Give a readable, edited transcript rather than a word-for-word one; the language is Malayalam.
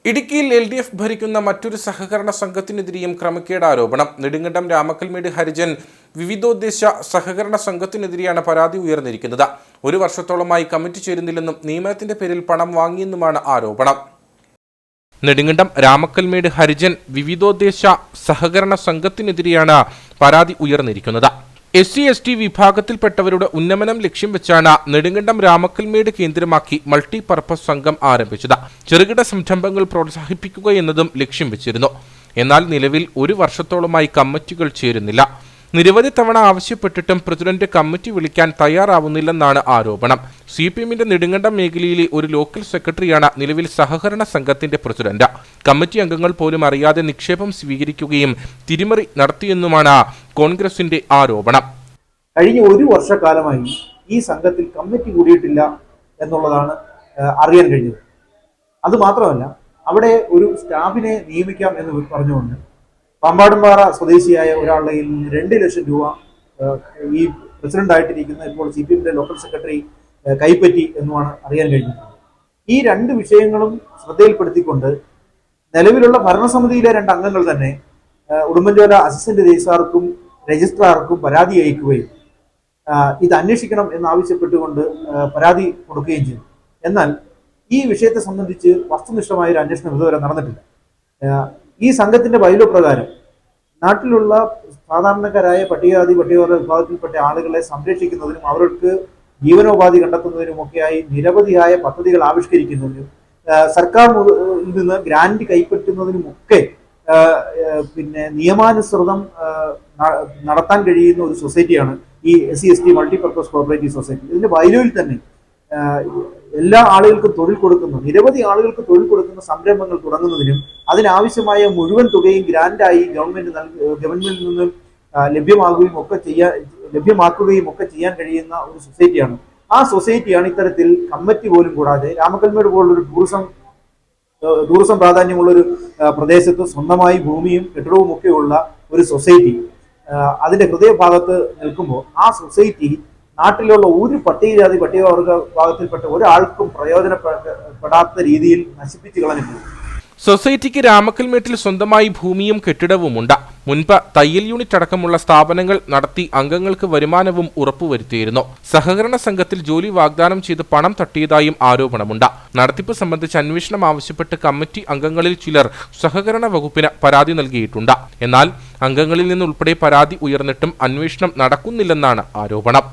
ഇടുക്കിയിൽ LDF ഭരിക്കുന്ന മറ്റൊരു സഹകരണ സംഘത്തിനെതിരെയും ക്രമക്കേട് ആരോപണം. നെടുങ്കണ്ടം രാമക്കൽമേട് ഹരിജൻ വിവിധോദ്ദേശ സഹകരണ സംഘത്തിനെതിരെയാണ് പരാതി ഉയർന്നിരിക്കുന്നത്. ഒരു വർഷത്തോളമായി കമ്മിറ്റി ചേരുന്നില്ലെന്നും നിയമനത്തിന്റെ പേരിൽ പണം വാങ്ങിയെന്നുമാണ് ആരോപണം. നെടുങ്കണ്ടം രാമക്കൽമേട് ഹരിജൻ വിവിധോദ്ദേശ സഹകരണ സംഘത്തിനെതിരെയാണ് പരാതി ഉയർന്നിരിക്കുന്നത്. SC/ST വിഭാഗത്തിൽപ്പെട്ടവരുടെ ഉന്നമനം ലക്ഷ്യം വെച്ചാണ് നെടുങ്കണ്ടം രാമക്കൽമേട് കേന്ദ്രമാക്കി മൾട്ടിപർപ്പസ് സംഘം ആരംഭിച്ചത്. ചെറുകിട സംരംഭങ്ങൾ പ്രോത്സാഹിപ്പിക്കുക എന്നതും ലക്ഷ്യം വെച്ചിരുന്നു. എന്നാൽ നിലവിൽ ഒരു വർഷത്തോളമായി കമ്മിറ്റികൾ ചേരുന്നില്ല. നിരവധി തവണ ആവശ്യപ്പെട്ടിട്ടും പ്രസിഡന്റ് കമ്മിറ്റി വിളിക്കാൻ തയ്യാറാവുന്നില്ലെന്നാണ് ആരോപണം. CPMന്റെ നെടുങ്കണ്ടം മേഖലയിലെ ഒരു ലോക്കൽ സെക്രട്ടറിയാണ് നിലവിൽ സഹകരണ സംഘത്തിന്റെ പ്രസിഡന്റ്. കമ്മിറ്റി അംഗങ്ങൾ പോലും അറിയാതെ നിക്ഷേപം സ്വീകരിക്കുകയും തിരിമറി നടത്തിയെന്നുമാണ് കോൺഗ്രസിന്റെ ആരോപണം. കഴിഞ്ഞ ഒരു വർഷക്കാലമായി ഈ സംഘത്തിൽ കമ്മിറ്റി കൂടിയിട്ടില്ല എന്നുള്ളതാണ് അറിയാൻ കഴിഞ്ഞത്. അതുമാത്രമല്ല, അവിടെ ഒരു സ്റ്റാഫിനെ നിയമിക്കാം എന്ന് പറഞ്ഞുകൊണ്ട് പാമ്പാടുംപാറ സ്വദേശിയായ ഒരാളുടെ 2 ലക്ഷം രൂപ ഈ പ്രസിഡന്റായിട്ടിരിക്കുന്ന ഇപ്പോൾ CPMന്റെ ലോക്കൽ സെക്രട്ടറി കൈപ്പറ്റി എന്നുമാണ് അറിയാൻ കഴിഞ്ഞിട്ടുള്ളത്. ഈ 2 വിഷയങ്ങളും ശ്രദ്ധയിൽപ്പെടുത്തിക്കൊണ്ട് നിലവിലുള്ള ഭരണസമിതിയിലെ 2 അംഗങ്ങൾ തന്നെ ഉടുമ്പൻചോല അസിസ്റ്റന്റ് രജിസ്ട്രാർക്കും രജിസ്ട്രാർക്കും പരാതി അയക്കുകയും ഇത് അന്വേഷിക്കണം എന്നാവശ്യപ്പെട്ടുകൊണ്ട് പരാതി കൊടുക്കുകയും ചെയ്തു. എന്നാൽ ഈ വിഷയത്തെ സംബന്ധിച്ച് വസ്തുനിഷ്ഠമായ ഒരു അന്വേഷണം ഇതുവരെ നടന്നിട്ടില്ല. ഈ സംഘത്തിന്റെ ബൈലോ പ്രകാരം നാട്ടിലുള്ള സാധാരണക്കാരായ പട്ടികവർഗ വിഭാഗത്തിൽപ്പെട്ട ആളുകളെ സംരക്ഷിക്കുന്നതിനും അവർക്ക് ജീവനോപാധി കണ്ടെത്തുന്നതിനുമൊക്കെയായി നിരവധിയായ പദ്ധതികൾ ആവിഷ്കരിക്കുന്നതിനും സർക്കാർ നിന്ന് ഗ്രാന്റ് കൈപ്പറ്റുന്നതിനുമൊക്കെ നിയമാനുസൃതം നടത്താൻ കഴിയുന്ന ഒരു സൊസൈറ്റിയാണ് ഈ SC/ST മൾട്ടിപർപ്പസ് കോഓപ്പറേറ്റീവ് സൊസൈറ്റി. ഇതിന്റെ ബൈലോയിൽ തന്നെ എല്ലാ ആളുകൾക്കും തൊഴിൽ കൊടുക്കുന്ന, നിരവധി ആളുകൾക്ക് തൊഴിൽ കൊടുക്കുന്ന സംരംഭങ്ങൾ തുടങ്ങുന്നതിനും അതിനാവശ്യമായ മുഴുവൻ തുകയും ഗ്രാന്റായി ഗവൺമെന്റിൽ നിന്ന് ലഭ്യമാക്കുകയും ഒക്കെ ചെയ്യാൻ കഴിയുന്ന ഒരു സൊസൈറ്റിയാണ്. ആ സൊസൈറ്റിയാണ് ഇത്തരത്തിൽ കമ്മിറ്റി പോലും കൂടാതെ രാമക്കൽമേട് പോലുള്ളൊരു ടൂറിസം പ്രാധാന്യമുള്ളൊരു പ്രദേശത്ത് സ്വന്തമായി ഭൂമിയും കെട്ടിടവും ഒക്കെ ഉള്ള ഒരു സൊസൈറ്റി അതിന്റെ ഹൃദയഭാഗത്ത് നിൽക്കുമ്പോൾ ആ സൊസൈറ്റി നാട്ടിലുള്ള ഒരു പട്ടികജാതി പട്ടികവർഗ വിഭാഗത്തിൽപ്പെട്ട ഒരാൾക്കും പ്രയോജനപ്പെടാത്ത രീതിയിൽ നശിപ്പിച്ചു കളഞ്ഞിട്ടുണ്ട്. സൊസൈറ്റിക്ക് രാമക്കൽമേട്ടിൽ സ്വന്തമായി ഭൂമിയും കെട്ടിടവുമുണ്ട്. മുൻപ് തയ്യൽ യൂണിറ്റ് അടക്കമുള്ള സ്ഥാപനങ്ങൾ നടത്തി അംഗങ്ങൾക്ക് വരുമാനവും ഉറപ്പുവരുത്തിയിരുന്നു. സഹകരണ സംഘത്തിൽ ജോലി വാഗ്ദാനം ചെയ്ത് പണം തട്ടിയതായും ആരോപണമുണ്ട്. നടത്തിപ്പ് സംബന്ധിച്ച് അന്വേഷണം ആവശ്യപ്പെട്ട് കമ്മിറ്റി അംഗങ്ങളിൽ ചിലർ സഹകരണ വകുപ്പിന് പരാതി നൽകിയിട്ടുണ്ട്. എന്നാൽ അംഗങ്ങളിൽ നിന്നുൾപ്പെടെ പരാതി ഉയർന്നിട്ടും അന്വേഷണം നടക്കുന്നില്ലെന്നാണ് ആരോപണം.